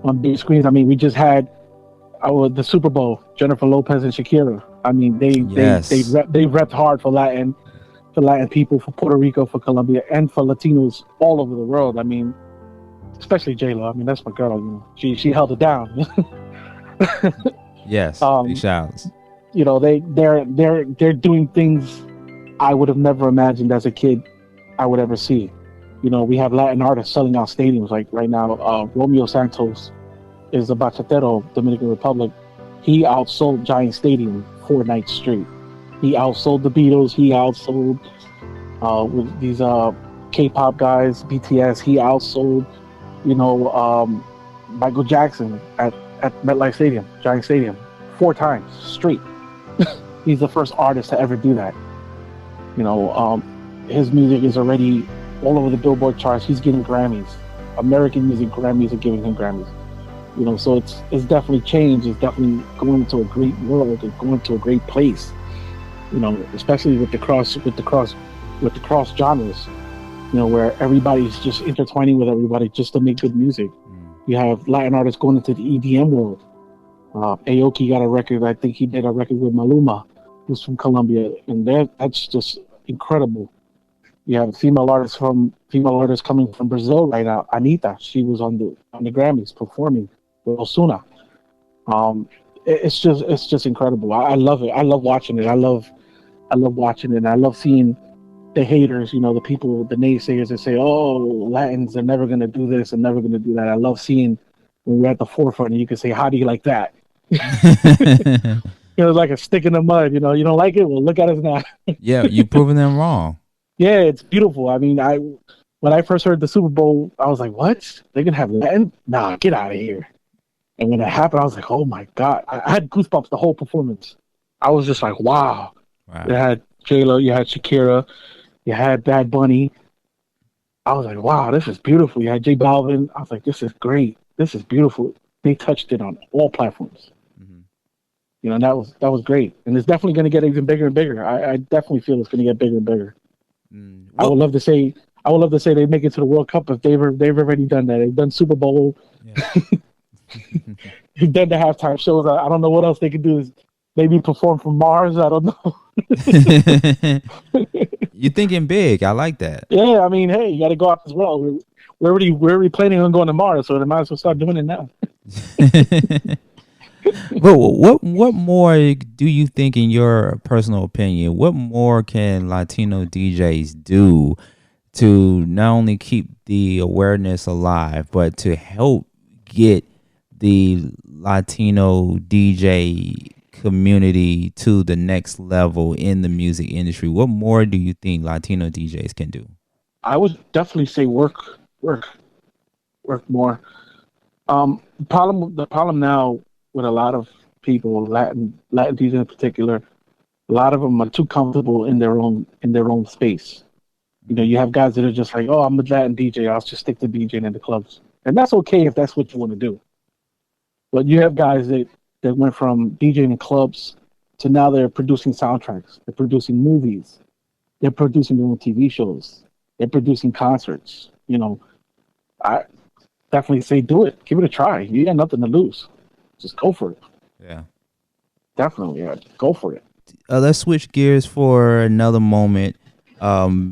Speaker 1: on big screens. I mean, we just had the Super Bowl, Jennifer Lopez and Shakira. I mean, they repped hard for Latin people, for Puerto Rico, for Colombia, and for Latinos all over the world. I mean, especially J Lo. I mean, that's my girl. You know, she held it down.
Speaker 3: Yes, big shouts.
Speaker 1: You know, they're doing things I would have never imagined as a kid I would ever see. You know, we have Latin artists selling out stadiums. Like right now, Romeo Santos is a bachatero, Dominican Republic. He outsold Giant Stadium 4 nights straight. He outsold the Beatles. He outsold with these K-pop guys, BTS. He outsold, you know, Michael Jackson at MetLife Stadium, Giant Stadium, 4 times straight. He's the first artist to ever do that. You know, his music is already all over the Billboard charts. He's getting Grammys. American music Grammys are giving him Grammys. You know, so it's definitely changed. It's definitely going to a great world. It's going to a great place. You know, especially with the cross genres. You know, where everybody's just intertwining with everybody just to make good music. You have Latin artists going into the EDM world. Aoki got a record. I think he did a record with Maluma, who's from Colombia, and that's just incredible. You have female artists coming from Brazil right now. Anitta, she was on the Grammys performing with Ozuna. It's just incredible. I love it. I love watching it. I love watching it. And I love seeing the haters, you know, the people, the naysayers that say, "Oh, Latins are never gonna do this and never gonna do that." I love seeing when we're at the forefront and you can say, "How do you like that?" You know, like a stick in the mud. You know, you don't like it? Well, look at us now.
Speaker 3: Yeah, you're proving them wrong.
Speaker 1: Yeah, it's beautiful. I mean, when I first heard the Super Bowl, I was like, "What? They're gonna have Latin? Nah, get out of here!" And when it happened, I was like, "Oh my god!" I had goosebumps the whole performance. I was just like, "Wow!" You had J Lo, you had Shakira, you had Bad Bunny. I was like, "Wow, this is beautiful." You had J Balvin. I was like, "This is great. This is beautiful." They touched it on all platforms. You know, and that was great, and it's definitely going to get even bigger and bigger. I definitely feel it's going to get bigger and bigger. I would love to say they make it to the World Cup if they've already done that. They've done Super Bowl. Yeah. They've done the halftime shows. I don't know what else they could do. Is maybe perform from Mars. I don't know.
Speaker 3: You're thinking big. I like that.
Speaker 1: Yeah, I mean, hey, you got to go out as well. We're already planning on going to Mars, so they might as well start doing it now.
Speaker 3: But what more do you think, in your personal opinion, what more can Latino DJs do to not only keep the awareness alive, but to help get the Latino DJ community to the next level in the music industry? What more do you think Latino DJs can do?
Speaker 1: I would definitely say work more. The problem now with a lot of people, Latin DJs in particular, a lot of them are too comfortable in their own space. You know, you have guys that are just like, "Oh, I'm a Latin DJ. I'll just stick to DJing in the clubs," and that's okay if that's what you want to do. But you have guys that went from DJing in clubs to now they're producing soundtracks, they're producing movies, they're producing their own TV shows, they're producing concerts. You know, I definitely say do it. Give it a try. You got nothing to lose. Just go for it.
Speaker 3: Yeah.
Speaker 1: Definitely, yeah. Go for it.
Speaker 3: Let's switch gears for another moment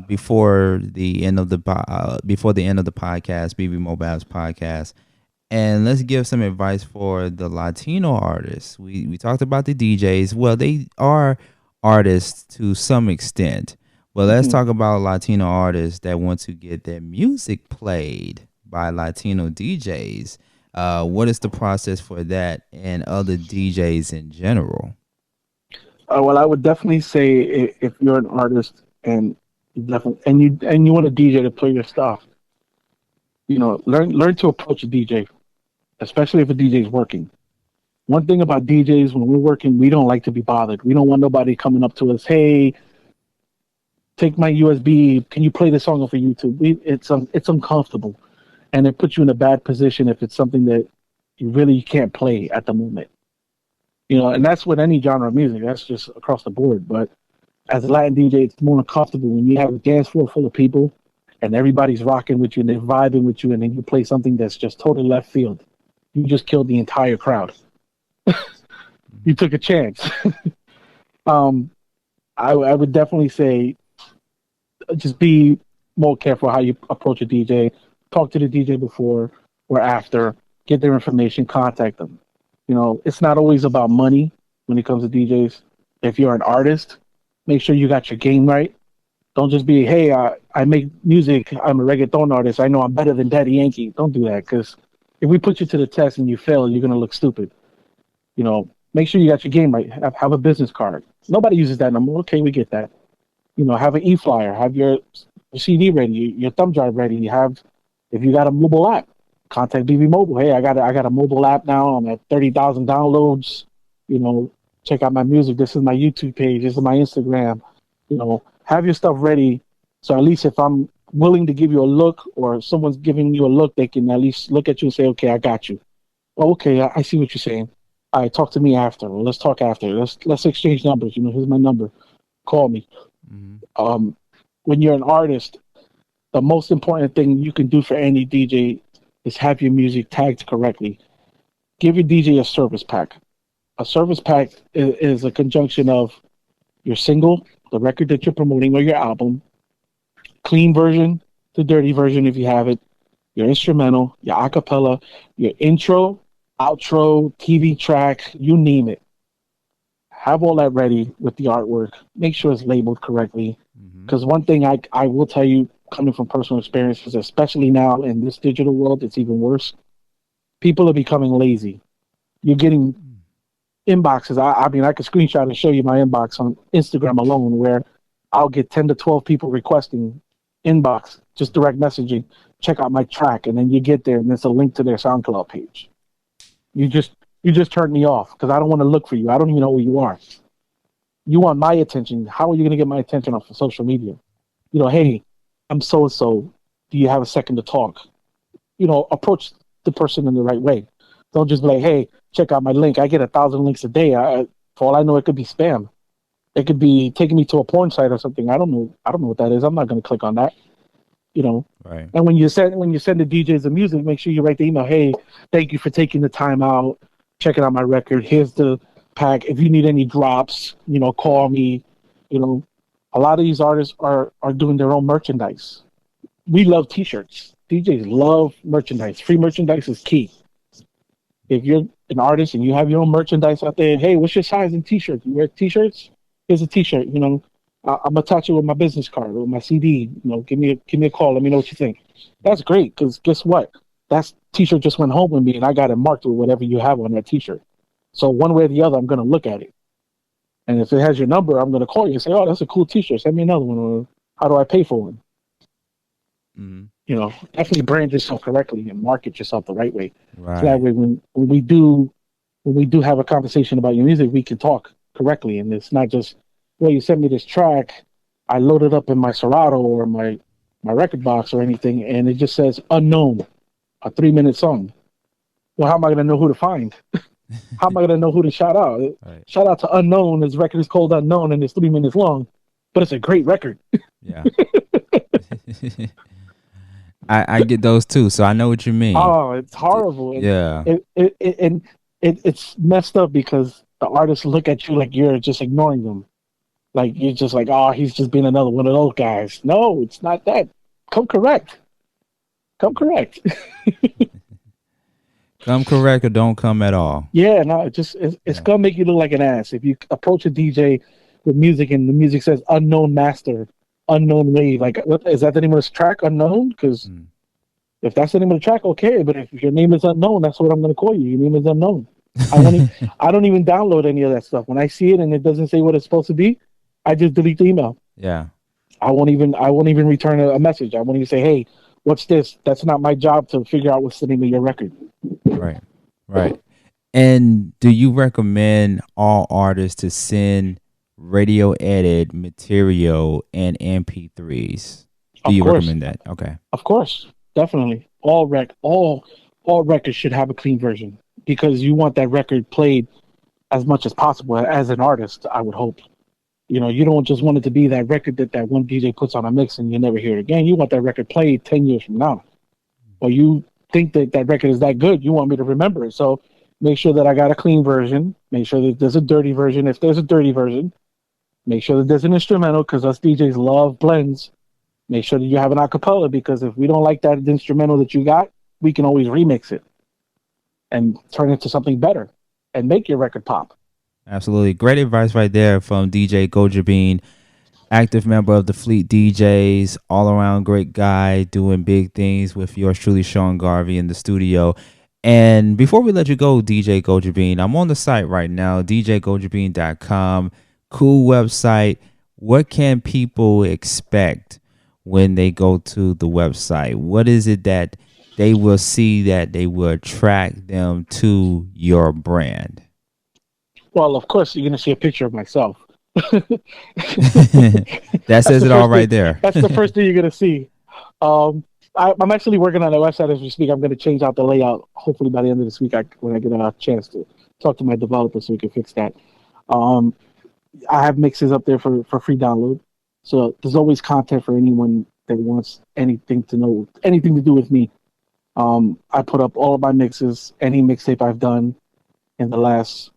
Speaker 3: before the end of the podcast, BV Mobile Apps podcast. And let's give some advice for the Latino artists. We talked about the DJs. Well, they are artists to some extent. But let's talk about Latino artists that want to get their music played by Latino DJs. What is the process for that and other DJs in general?
Speaker 1: Well, I would definitely say if you're an artist and you want a DJ to play your stuff, you know, learn to approach a DJ especially if a DJ is working. One thing about DJs, when we're working, we don't like to be bothered. We don't want nobody coming up to us, hey, take my USB. Can you play this song off of YouTube? It's uncomfortable, and it puts you in a bad position if it's something that you really can't play at the moment. And that's with any genre of music. That's just across the board. But as a Latin DJ, it's more uncomfortable when you have a dance floor full of people and everybody's rocking with you and they're vibing with you, and then you play something that's just totally left field. You just killed the entire crowd. You took a chance. I would definitely say just be more careful how you approach a DJ. Talk to the DJ before or after. Get their information. Contact them. It's not always about money when it comes to DJs. If you're an artist, make sure you got your game right. Don't just be, hey, I make music. I'm a reggaeton artist. I know I'm better than Daddy Yankee. Don't do that, because if we put you to the test and you fail, you're going to look stupid. Make sure you got your game right. Have a business card. Nobody uses that number. Okay, we get that. Have an e-flyer. Have your CD ready, your thumb drive ready. If you got a mobile app, contact BV Mobile. Hey, I got a mobile app now. I'm at 30,000 downloads. Check out my music. This is my YouTube page. This is my Instagram. Have your stuff ready, so at least if I'm willing to give you a look or someone's giving you a look, they can at least look at you and say, okay, I got you. Oh, okay, I see what you're saying. All right, talk to me after. Let's talk after. Let's exchange numbers. Here's my number. Call me. Mm-hmm. When you're an artist, the most important thing you can do for any DJ is have your music tagged correctly. Give your DJ a service pack. A service pack is a conjunction of your single, the record that you're promoting, or your album, clean version, the dirty version if you have it, your instrumental, your acapella, your intro, outro, TV track, you name it. Have all that ready with the artwork. Make sure it's labeled correctly. Because one thing I will tell you, coming from personal experiences, especially now in this digital world, it's even worse. People are becoming lazy. You're getting inboxes. I mean, I could screenshot and show you my inbox on Instagram alone, where I'll get 10 to 12 people requesting inbox, just direct messaging, check out my track, and then you get there and there's a link to their SoundCloud page. You just turned me off because I don't want to look for you. I don't even know who you are. You want my attention. How are you going to get my attention off of social media? Hey, I'm so-and-so. Do you have a second to talk? Approach the person in the right way. Don't just be like, hey, check out my link. I get 1,000 links a day. For all I know, it could be spam. It could be taking me to a porn site or something. I don't know what that is. I'm not going to click on that. Right. And when you send the DJs the music, make sure you write the email. Hey, thank you for taking the time out, checking out my record. Here's the pack. If you need any drops, call me. A lot of these artists are doing their own merchandise. We love T-shirts. DJs love merchandise. Free merchandise is key. If you're an artist and you have your own merchandise out there, hey, what's your size in T-shirts? You wear T-shirts? Here's a T-shirt. I'm attach it with my business card or my CD. Give me a call. Let me know what you think. That's great, because guess what? That T-shirt just went home with me, and I got it marked with whatever you have on that T-shirt. So one way or the other, I'm going to look at it. And if it has your number, I'm going to call you and say, oh, that's a cool T-shirt. Send me another one. Or how do I pay for one? Mm-hmm. Definitely brand yourself correctly and market yourself the right way. Right. So that way, when we do have a conversation about your music, we can talk correctly. And it's not just, well, you sent me this track, I load it up in my Serato or my record box or anything, and it just says unknown, a 3-minute song. Well, how am I going to know who to find? How am I going to know who to shout out? Right. Shout out to Unknown. His record is called Unknown, and it's 3 minutes long, but it's a great record.
Speaker 3: Yeah. I get those too, so I know what you mean.
Speaker 1: Oh, it's horrible.
Speaker 3: Yeah.
Speaker 1: It's messed up because the artists look at you like you're just ignoring them. Like, you're just like, oh, he's just being another one of those guys. No, it's not that. Come correct. Come correct.
Speaker 3: Come correct or don't come at all.
Speaker 1: Yeah, no, it's going to make you look like an ass. If you approach a DJ with music and the music says unknown master, unknown wave, like, what, is that the name of this track, Unknown? Because if that's the name of the track, okay. But if your name is unknown, that's what I'm going to call you. Your name is Unknown. I don't even download any of that stuff. When I see it and it doesn't say what it's supposed to be, I just delete the email.
Speaker 3: Yeah.
Speaker 1: I won't even return a message. I won't even say, hey, what's this? That's not my job to figure out what's the name of your record.
Speaker 3: Right. Right. And do you recommend all artists to send radio edit material and MP3s? Do
Speaker 1: Of
Speaker 3: you
Speaker 1: course,
Speaker 3: recommend that? Okay.
Speaker 1: of course, definitely. All records should have a clean version because you want that record played as much as possible as an artist. I would hope. You don't just want it to be that record that one DJ puts on a mix and you never hear it again. You want that record played 10 years from now, or you think that record is that good. You want me to remember it, so make sure that I got a clean version. Make sure that there's a dirty version. If there's a dirty version, make sure that there's an instrumental because us DJs love blends. Make sure that you have an acapella because if we don't like that instrumental that you got, we can always remix it and turn it into something better and make your record pop.
Speaker 3: Absolutely. Great advice right there from DJ Gojabean, active member of the Fleet DJs, all around great guy, doing big things with yours truly, Sean Garvey, in the studio. And before we let you go, DJ Gojabean, I'm on the site right now, djgojabean.com. Cool website. What can people expect when they go to the website? What is it that they will see that they will attract them to your brand?
Speaker 1: Well, of course, you're going to see a picture of myself.
Speaker 3: That says it all right there.
Speaker 1: That's the first thing you're going to see. I'm actually working on a website as we speak. I'm going to change out the layout, hopefully by the end of this week when I get a chance to talk to my developer so we can fix that. I have mixes up there for free download. So there's always content for anyone that wants anything to do with me. I put up all of my mixes, any mixtape I've done in the last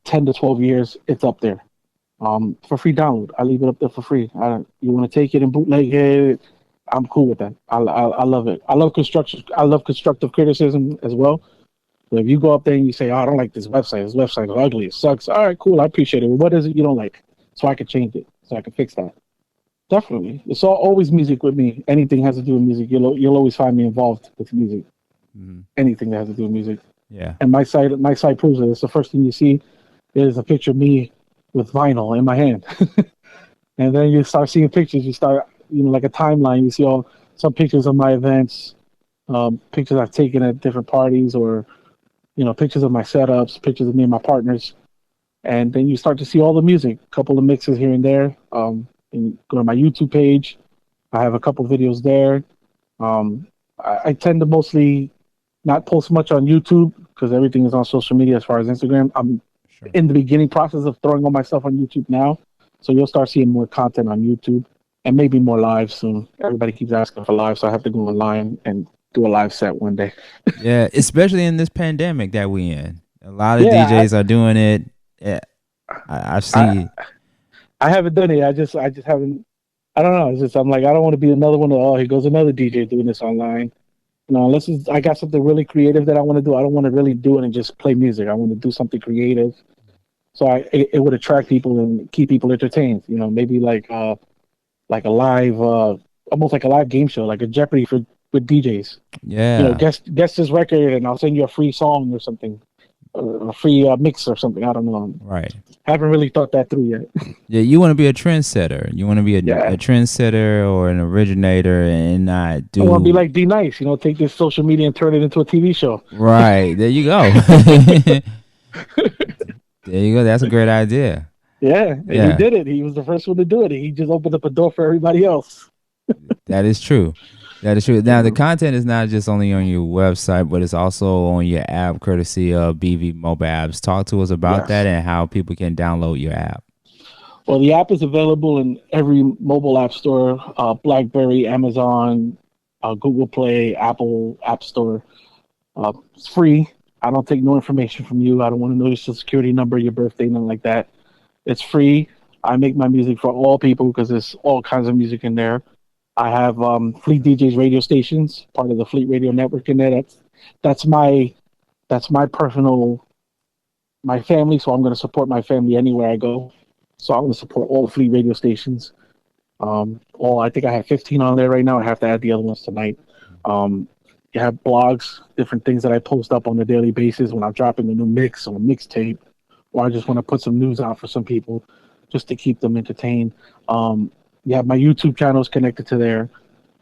Speaker 1: 10 to 12 years, it's up there for free download. I leave it up there for free. You want to take it and bootleg it, I'm cool with that. I love it. I love constructive criticism as well. So if you go up there and you say, "Oh, I don't like this website. This website is ugly. It sucks." All right, cool. I appreciate it. But what is it you don't like? So I can change it. So I can fix that. Definitely. It's always music with me. Anything has to do with music, you'll always find me involved with music. Mm-hmm. Anything that has to do with music.
Speaker 3: Yeah.
Speaker 1: And my site proves it. It's the first thing you see is a picture of me with vinyl in my hand. And then you start seeing pictures. You start, like a timeline. You see some pictures of my events, pictures I've taken at different parties, or pictures of my setups, pictures of me and my partners. And then you start to see all the music, a couple of mixes here and there. And go to my YouTube page. I have a couple videos there. I tend to mostly not post much on YouTube because everything is on social media as far as Instagram. I'm in the beginning process of throwing all my stuff on YouTube now. So you'll start seeing more content on YouTube and maybe more live soon. Everybody keeps asking for live, so I have to go online and do a live set one day.
Speaker 3: Yeah, especially in this pandemic that we in. A lot of DJs are doing it. Yeah, I've seen it.
Speaker 1: I haven't done it. I just haven't. I don't know. It's just I'm like, I don't want to be another one. Here goes another DJ doing this online. Unless I got something really creative that I want to do. I don't want to really do it and just play music. I want to do something creative, so it would attract people and keep people entertained. Maybe like a live, almost like a live game show, like a Jeopardy with DJs.
Speaker 3: Yeah.
Speaker 1: Guess this record, and I'll send you a free song or something. A free mix or something. I don't know.
Speaker 3: Right.
Speaker 1: Haven't really thought that through yet.
Speaker 3: Yeah, you want to be a trendsetter. You want to be a trendsetter or an originator and not do.
Speaker 1: I want to be like D Nice. Take this social media and turn it into a TV show.
Speaker 3: Right. There you go. There you go. That's a great idea.
Speaker 1: Yeah. He did it. He was the first one to do it. He just opened up a door for everybody else.
Speaker 3: That is true. That is true. Now, the content is not just only on your website, but it's also on your app, courtesy of BV Mobile Apps. Talk to us about that and how people can download your app.
Speaker 1: Well, the app is available in every mobile app store, BlackBerry, Amazon, Google Play, Apple App Store. It's free. I don't take no information from you. I don't want to know your social security number, your birthday, nothing like that. It's free. I make my music for all people because there's all kinds of music in there. I have Fleet DJs radio stations, part of the Fleet Radio Network in there. That's my personal, my family, so I'm going to support my family anywhere I go. So I'm going to support all the Fleet radio stations. I think I have 15 on there right now. I have to add the other ones tonight. You have blogs, different things that I post up on a daily basis when I'm dropping a new mix or a mixtape, or I just want to put some news out for some people just to keep them entertained. You have my YouTube channels connected to there.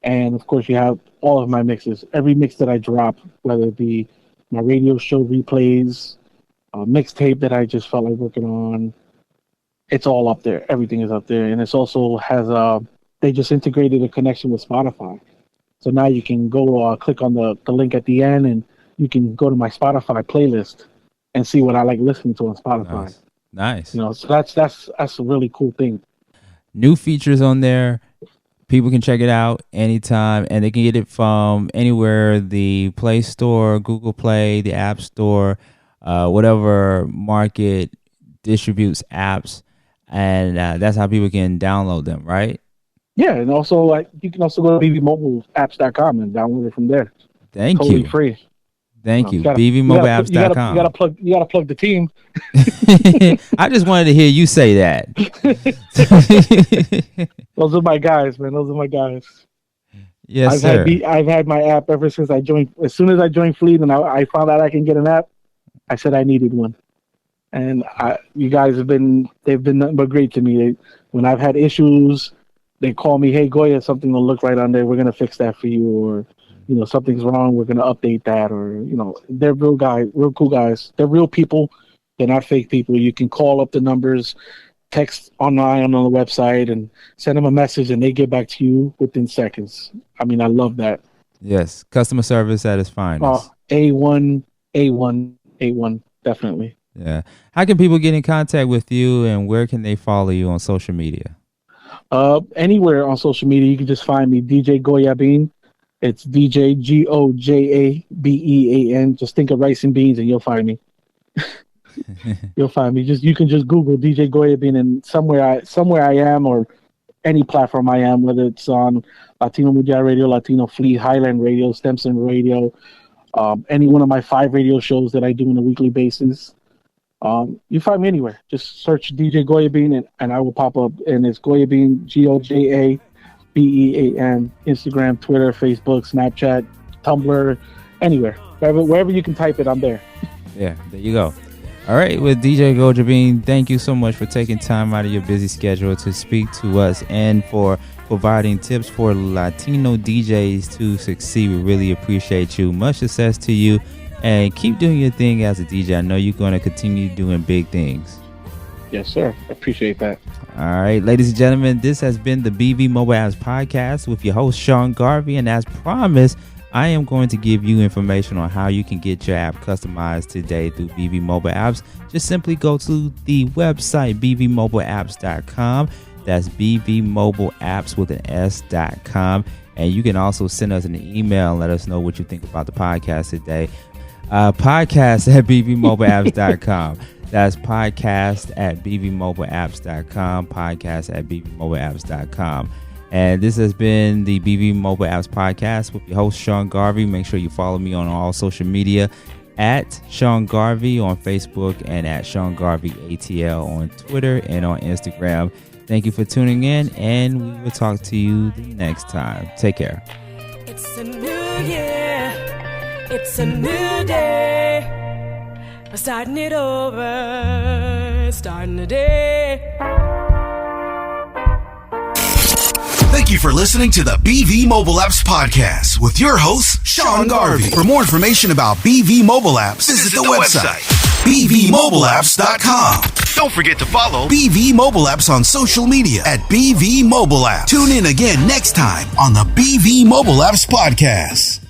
Speaker 1: And, of course, you have all of my mixes. Every mix that I drop, whether it be my radio show replays, mixtape that I just felt like working on. It's all up there. Everything is up there. And it's also has they just integrated a connection with Spotify. So now you can go click on the link at the end, and you can go to my Spotify playlist and see what I like listening to on Spotify.
Speaker 3: Nice.
Speaker 1: You know, so that's a really cool thing.
Speaker 3: New features on there. People can check it out anytime, and they can get it from anywhere: the Play Store, Google Play, the App Store, whatever market distributes apps, and that's how people can download them, right?
Speaker 1: Yeah, and also you can also go to bvmobileapps.com and download it from there.
Speaker 3: Thank
Speaker 1: totally
Speaker 3: you.
Speaker 1: Free.
Speaker 3: Thank you. bvmobileapps.com.
Speaker 1: You gotta plug the team.
Speaker 3: I just wanted to hear you say that.
Speaker 1: Those are my guys, man. Those are my guys.
Speaker 3: Yes, sir.
Speaker 1: I've had my app ever since I joined. As soon as I joined Fleet and I found out I can get an app, I said I needed one. And you guys they've been nothing but great to me. When I've had issues, they call me, hey, Goya, something will look right on there. We're going to fix that for you. Or, you know, something's wrong. We're going to update that. Or, you know, they're real cool guys. They're real people. They're not fake people. You can call up the numbers, text online on the website, and send them a message, and they get back to you within seconds. I mean, I love that.
Speaker 3: Yes. Customer service at its finest.
Speaker 1: A1, definitely.
Speaker 3: Yeah. How can people get in contact with you, and where can they follow you on social media?
Speaker 1: Anywhere on social media, you can just find me, DJ Gojabean. It's DJ Gojabean. Just think of rice and beans, and you'll find me. You'll find me. You can just Google DJ Gojabean, and somewhere I am, or any platform I am, whether it's on Latino Media Radio, Latino Fleet, Highland Radio, Stemson Radio, any one of my 5 radio shows that I do on a weekly basis. You find me anywhere. Just search DJ Gojabean and I will pop up. And it's Gojabean, Gojabean, Instagram, Twitter, Facebook, Snapchat, Tumblr, anywhere. Wherever you can type it, I'm there.
Speaker 3: Yeah, there you go. All right, with DJ Gojabean, thank you so much for taking time out of your busy schedule to speak to us and for providing tips for Latino DJs to succeed. We really appreciate you. Much success to you. And keep doing your thing as a DJ. I know you're going to continue doing big things.
Speaker 1: Yes, sir. I appreciate that.
Speaker 3: All right, ladies and gentlemen, this has been the BV Mobile Apps Podcast with your host, Sean Garvey. And as promised, I am going to give you information on how you can get your app customized today through BV Mobile Apps. Just simply go to the website, bvmobileapps.com. That's bvmobileapps with an S.com. And you can also send us an email and let us know what you think about the podcast today. Podcast at bvmobileapps.com. That's podcast at bvmobileapps.com. Podcast at bvmobileapps.com. And this has been the BV Mobile Apps Podcast with your host, Sean Garvey. Make sure you follow me on all social media at Sean Garvey on Facebook and at Sean Garvey ATL on Twitter and on Instagram. Thank you for tuning in, and we will talk to you the next time. Take care.
Speaker 4: It's a new year. It's a new day. We're starting it over. Starting the day.
Speaker 2: Thank you for listening to the BV Mobile Apps Podcast with your host, Sean Garvey. For more information about BV Mobile Apps, visit the website, bvmobileapps.com. Don't forget to follow BV Mobile Apps on social media at BV Mobile Apps. Tune in again next time on the BV Mobile Apps Podcast.